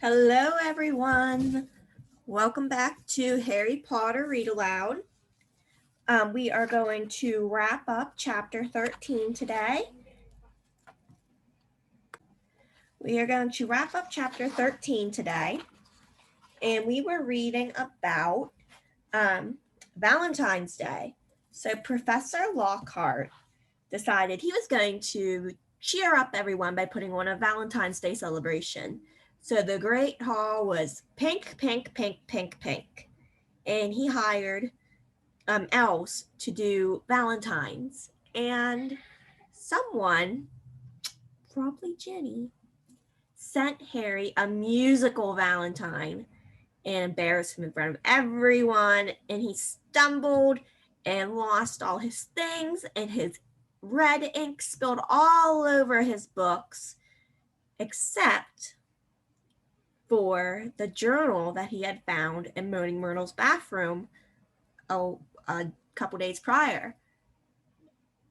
Hello, everyone. Welcome back to Harry Potter Read Aloud. We are going to wrap up chapter 13 today. And we were reading about Valentine's Day. So, Professor Lockhart decided he was going to cheer up everyone by putting on a Valentine's Day celebration. So, the Great Hall was pink, pink, pink, pink, pink. And he hired elves to do Valentine's. And someone, probably Jenny, sent Harry a musical Valentine and embarrassed him in front of everyone. And he stumbled and lost all his things, and his red ink spilled all over his books, except for the journal that he had found in Moaning Myrtle's bathroom a couple days prior.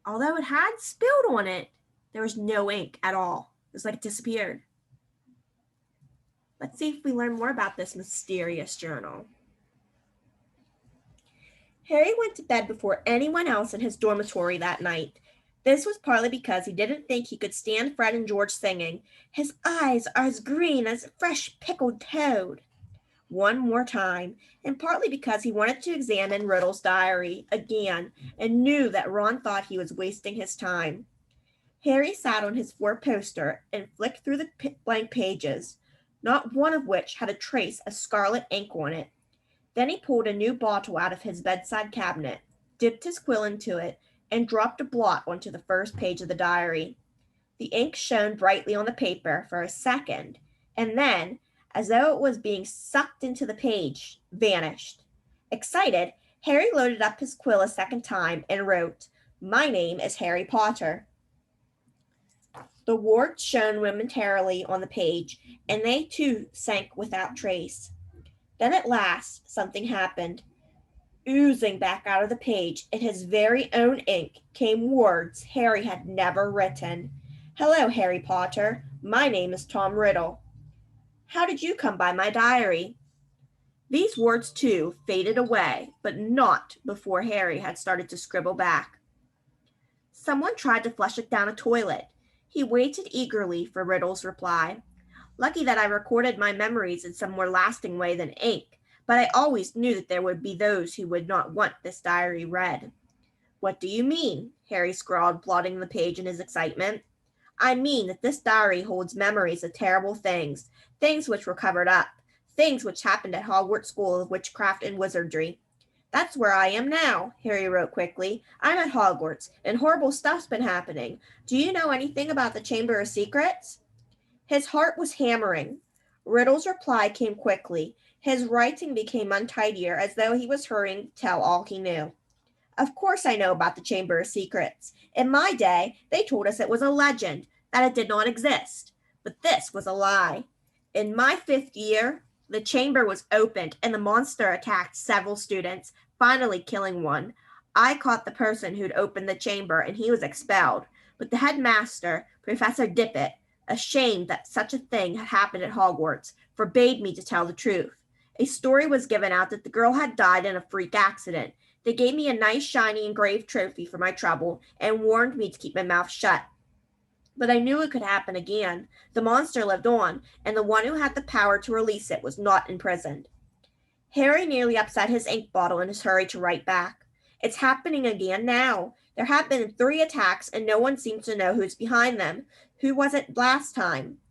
Although it had spilled on it, there was no ink at all. It was like it disappeared. Let's see if we learn more about this mysterious journal. Harry went to bed before anyone else in his dormitory that night. This was partly because he didn't think he could stand Fred and George singing, "His eyes are as green as a fresh pickled toad," one more time, and partly because he wanted to examine Riddle's diary again and knew that Ron thought he was wasting his time. Harry sat on his four-poster and flicked through the blank pages, not one of which had a trace of scarlet ink on it. Then he pulled a new bottle out of his bedside cabinet, dipped his quill into it, and dropped a blot onto the first page of the diary. The ink shone brightly on the paper for a second, and then, as though it was being sucked into the page, vanished. Excited, Harry loaded up his quill a second time and wrote, "My name is Harry Potter." The words shone momentarily on the page, and they too sank without trace. Then at last something happened. Oozing back out of the page in his very own ink came words Harry had never written. "Hello, Harry Potter. My name is Tom Riddle. How did you come by my diary?" These words, too, faded away, but not before Harry had started to scribble back. "Someone tried to flush it down a toilet." He waited eagerly for Riddle's reply. "Lucky that I recorded my memories in some more lasting way than ink, but I always knew that there would be those who would not want this diary read." "What do you mean?" Harry scrawled, blotting the page in his excitement. "I mean that this diary holds memories of terrible things, things which were covered up, things which happened at Hogwarts School of Witchcraft and Wizardry." "That's where I am now," Harry wrote quickly. "I'm at Hogwarts, and horrible stuff's been happening. Do you know anything about the Chamber of Secrets?" His heart was hammering. Riddle's reply came quickly. His writing became untidier, as though he was hurrying to tell all he knew. "Of course I know about the Chamber of Secrets. In my day, they told us it was a legend, that it did not exist. But this was a lie. In my 5th year, the chamber was opened and the monster attacked several students, finally killing one. I caught the person who'd opened the chamber and he was expelled. But the headmaster, Professor Dippet, ashamed that such a thing had happened at Hogwarts, forbade me to tell the truth. A story was given out that the girl had died in a freak accident. They gave me a nice shiny engraved trophy for my trouble and warned me to keep my mouth shut. But I knew it could happen again. The monster lived on, and the one who had the power to release it was not imprisoned." Harry nearly upset his ink bottle in his hurry to write back. "It's happening again now. There have been 3 attacks, and no one seems to know who's behind them. Who was it last time?"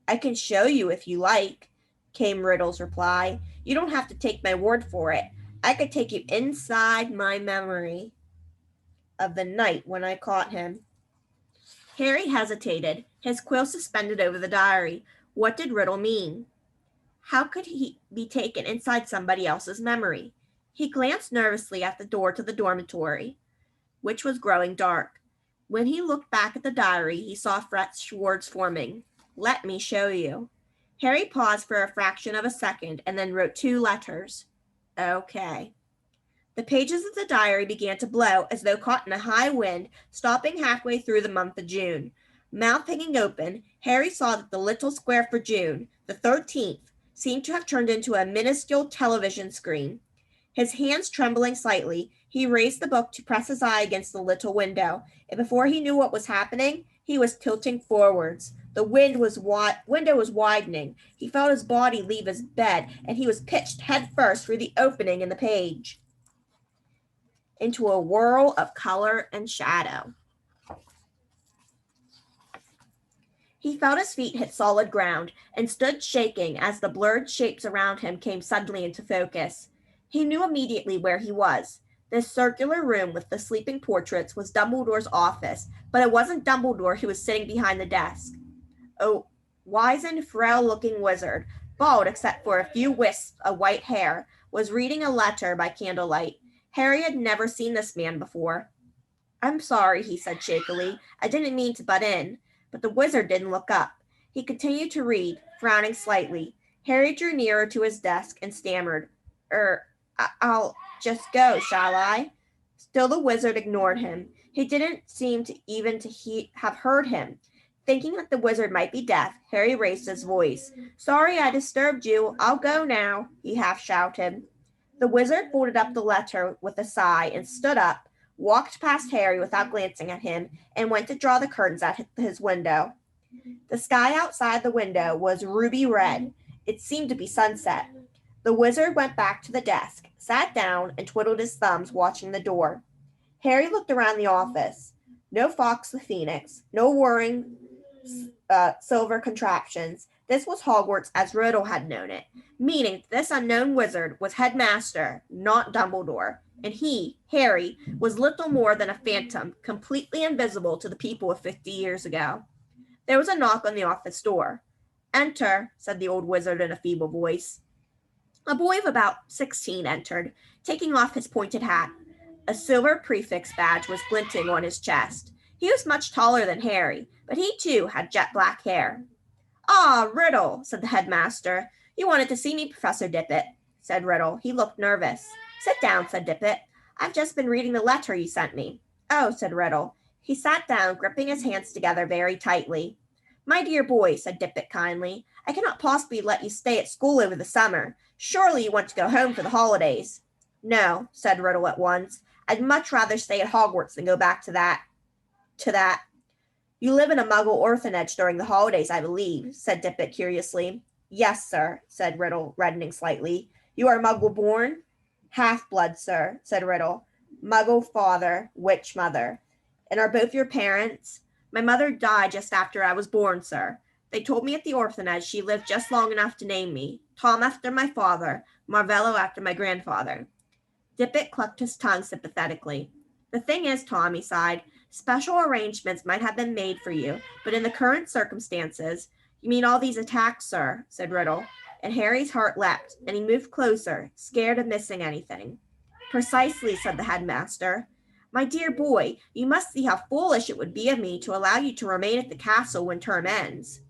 "I can show you if you like," came Riddle's reply. "You don't have to take my word for it. I could take you inside my memory of the night when I caught him." Harry hesitated, his quill suspended over the diary. What did Riddle mean? How could he be taken inside somebody else's memory? He glanced nervously at the door to the dormitory, which was growing dark. When he looked back at the diary, he saw fresh words forming. "Let me show you." Harry paused for a fraction of a second and then wrote 2 letters. "Okay." The pages of the diary began to blow as though caught in a high wind, stopping halfway through the month of June. Mouth hanging open, Harry saw that the little square for June, the 13th, seemed to have turned into a minuscule television screen. His hands trembling slightly, he raised the book to press his eye against the little window, and before he knew what was happening, he was tilting forwards. The window was widening. He felt his body leave his bed, and he was pitched head first through the opening in the page into a whirl of color and shadow. He felt his feet hit solid ground and stood shaking as the blurred shapes around him came suddenly into focus. He knew immediately where he was. This circular room with the sleeping portraits was Dumbledore's office, but it wasn't Dumbledore who was sitting behind the desk. A wizened, frail-looking wizard, bald except for a few wisps of white hair, was reading a letter by candlelight. Harry had never seen this man before. "I'm sorry," he said shakily. "I didn't mean to butt in." But the wizard didn't look up. He continued to read, frowning slightly. Harry drew nearer to his desk and stammered, I'll just go, shall I?" Still the wizard ignored him. He didn't seem to even have heard him. Thinking that the wizard might be deaf, Harry raised his voice. "Sorry I disturbed you. I'll go now," he half shouted. The wizard folded up the letter with a sigh and stood up, walked past Harry without glancing at him, and went to draw the curtains at his window. The sky outside the window was ruby red. It seemed to be sunset. The wizard went back to the desk, sat down, and twiddled his thumbs, watching the door. Harry looked around the office. No Fawkes the Phoenix, no whirring silver contraptions. This was Hogwarts as Riddle had known it, meaning this unknown wizard was headmaster, not Dumbledore, and he, Harry, was little more than a phantom, completely invisible to the people of 50 years ago. There was a knock on the office door. "Enter," said the old wizard in a feeble voice. A boy of about 16 entered, taking off his pointed hat. A silver prefix badge was glinting on his chest. He was much taller than Harry, but he too had jet black hair. "Ah, Riddle," said the headmaster. "You wanted to see me, Professor Dippet," said Riddle. He looked nervous. "Sit down," said Dippet. "I've just been reading the letter you sent me." "Oh," said Riddle. He sat down, gripping his hands together very tightly. "My dear boy," said Dippet kindly, "I cannot possibly let you stay at school over the summer. Surely you want to go home for the holidays." "No," said Riddle at once. "I'd much rather stay at Hogwarts than go back to that. "You live in a Muggle orphanage during the holidays, I believe," said Dippet curiously. "Yes, sir," said Riddle, reddening slightly. "You are Muggle born?" "Half-blood, sir," said Riddle. "Muggle father, witch mother." "And are both your parents?" "My mother died just after I was born, sir. They told me at the orphanage she lived just long enough to name me. Tom after my father, Marvello after my grandfather." Dippet clucked his tongue sympathetically. "The thing is, Tom," he sighed, "special arrangements might have been made for you, but in the current circumstances—" "You mean all these attacks, sir," said Riddle, and Harry's heart leapt, and he moved closer, scared of missing anything. "Precisely," said the headmaster. "My dear boy, you must see how foolish it would be of me to allow you to remain at the castle when term ends.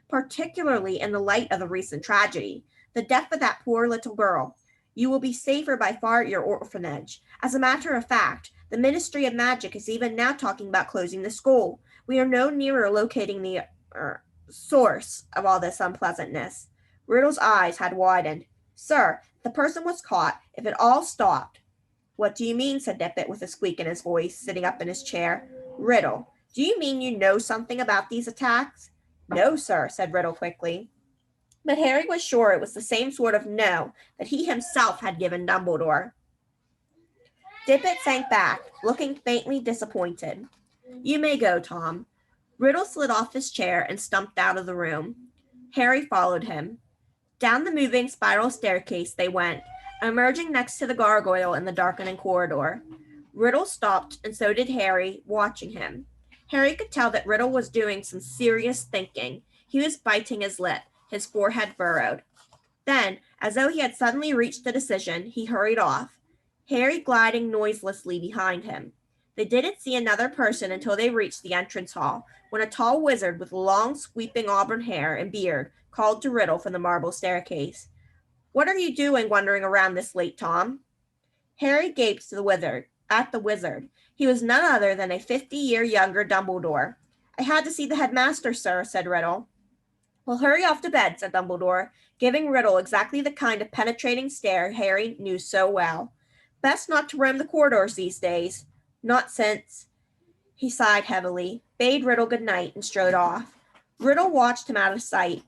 Particularly in the light of the recent tragedy, the death of that poor little girl. You will be safer by far at your orphanage. As a matter of fact, the Ministry of Magic is even now talking about closing the school. We are no nearer locating the source of all this unpleasantness." Riddle's eyes had widened. "Sir, if the person was caught, if it all stopped—" "What do you mean?" said Dippet with a squeak in his voice, sitting up in his chair. "Riddle, do you mean you know something about these attacks?" "No, sir," said Riddle quickly. But Harry was sure it was the same sort of no that he himself had given Dumbledore. Dippet sank back, looking faintly disappointed. "You may go, Tom." Riddle slid off his chair and stumped out of the room. Harry followed him. Down the moving spiral staircase they went, emerging next to the gargoyle in the darkening corridor. Riddle stopped, and so did Harry, watching him. Harry could tell that Riddle was doing some serious thinking. He was biting his lip, his forehead furrowed. Then, as though he had suddenly reached a decision, he hurried off, Harry gliding noiselessly behind him. They didn't see another person until they reached the entrance hall, when a tall wizard with long, sweeping auburn hair and beard called to Riddle from the marble staircase. "What are you doing wandering around this late, Tom?" Harry gaped at the wizard. He was none other than a 50-year younger Dumbledore. I had to see the headmaster, sir, said Riddle. Well, hurry off to bed, said Dumbledore, giving Riddle exactly the kind of penetrating stare Harry knew so well. Best not to roam the corridors these days. Not since. He sighed heavily, bade Riddle good night, and strode off. Riddle watched him out of sight,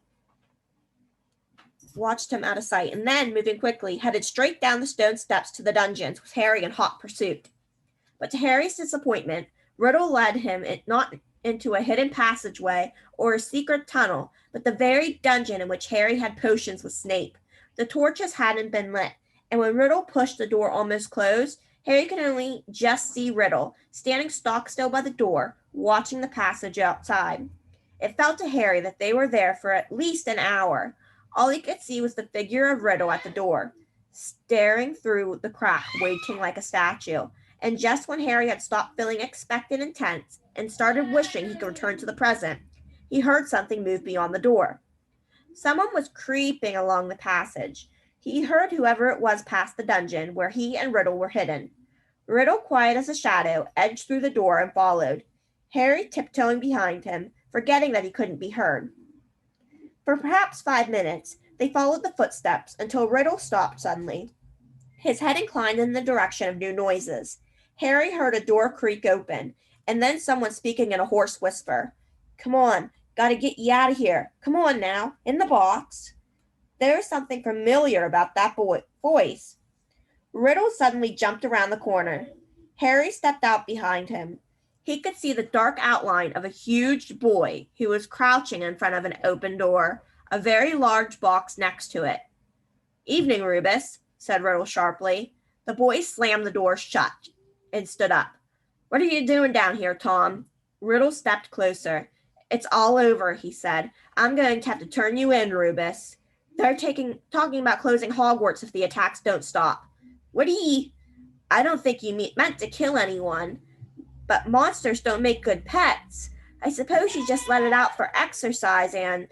and then, moving quickly, headed straight down the stone steps to the dungeons with Harry in hot pursuit. But to Harry's disappointment, Riddle led him not into a hidden passageway or a secret tunnel, but the very dungeon in which Harry had potions with Snape. The torches hadn't been lit, and when Riddle pushed the door almost closed, Harry could only just see Riddle, standing stock still by the door, watching the passage outside. It felt to Harry that they were there for at least an hour. All he could see was the figure of Riddle at the door, staring through the crack, waiting like a statue. And just when Harry had stopped feeling expectant and tense and started wishing he could return to the present, he heard something move beyond the door. Someone was creeping along the passage. He heard whoever it was pass the dungeon where he and Riddle were hidden. Riddle, quiet as a shadow, edged through the door and followed, Harry tiptoeing behind him, forgetting that he couldn't be heard. For perhaps 5 minutes, they followed the footsteps until Riddle stopped suddenly, his head inclined in the direction of new noises. Harry heard a door creak open, and then someone speaking in a hoarse whisper. Come on, gotta get you out of here. Come on now, in the box. There was something familiar about that voice. Riddle suddenly jumped around the corner. Harry stepped out behind him. He could see the dark outline of a huge boy who was crouching in front of an open door, a very large box next to it. Evening, Rubus, said Riddle sharply. The boy slammed the door shut and stood up. What are you doing down here, Tom? Riddle stepped closer. It's all over, he said. I'm going to have to turn you in, Rubus. They're talking about closing Hogwarts if the attacks don't stop. What do you... I don't think you meant to kill anyone. But monsters don't make good pets. I suppose you just let it out for exercise and...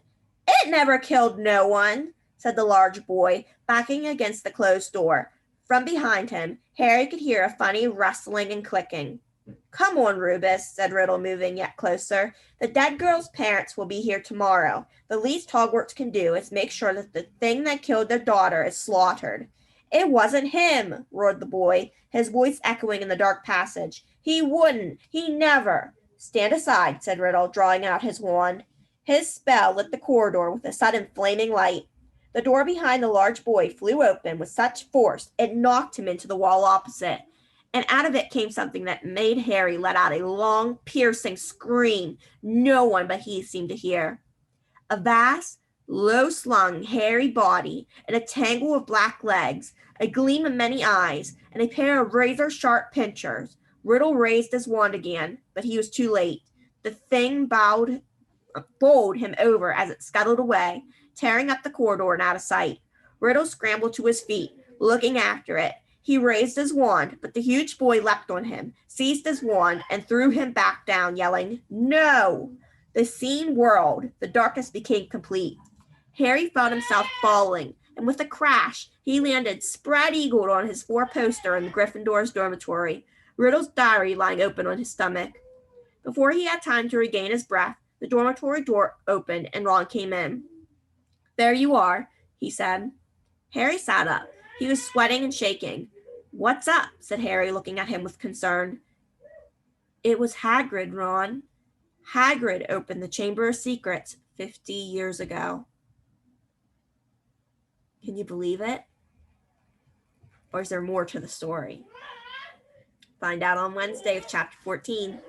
It never killed no one, said the large boy, backing against the closed door. From behind him, Harry could hear a funny rustling and clicking. Come on, Rubus, said Riddle, moving yet closer. The dead girl's parents will be here tomorrow. The least Hogwarts can do is make sure that the thing that killed their daughter is slaughtered. It wasn't him, roared the boy, his voice echoing in the dark passage. He wouldn't. He never. Stand aside, said Riddle, drawing out his wand. His spell lit the corridor with a sudden flaming light. The door behind the large boy flew open with such force it knocked him into the wall opposite, and out of it came something that made Harry let out a long, piercing scream no one but he seemed to hear. A vast, low-slung, hairy body and a tangle of black legs, a gleam of many eyes, and a pair of razor-sharp pincers. Riddle raised his wand again, but he was too late. The thing bowled him over as it scuttled away, tearing up the corridor and out of sight. Riddle scrambled to his feet, looking after it. He raised his wand, but the huge boy leapt on him, seized his wand, and threw him back down, yelling, No! The scene whirled. The darkness became complete. Harry felt himself falling, and with a crash, he landed spread-eagled on his four-poster in Gryffindor's dormitory, Riddle's diary lying open on his stomach. Before he had time to regain his breath, the dormitory door opened and Ron came in. There you are, he said. Harry sat up. He was sweating and shaking. What's up? Said Harry, looking at him with concern. It was Hagrid, Ron. Hagrid opened the Chamber of Secrets 50 years ago. Can you believe it? Or is there more to the story? Find out on Wednesday with Chapter 14.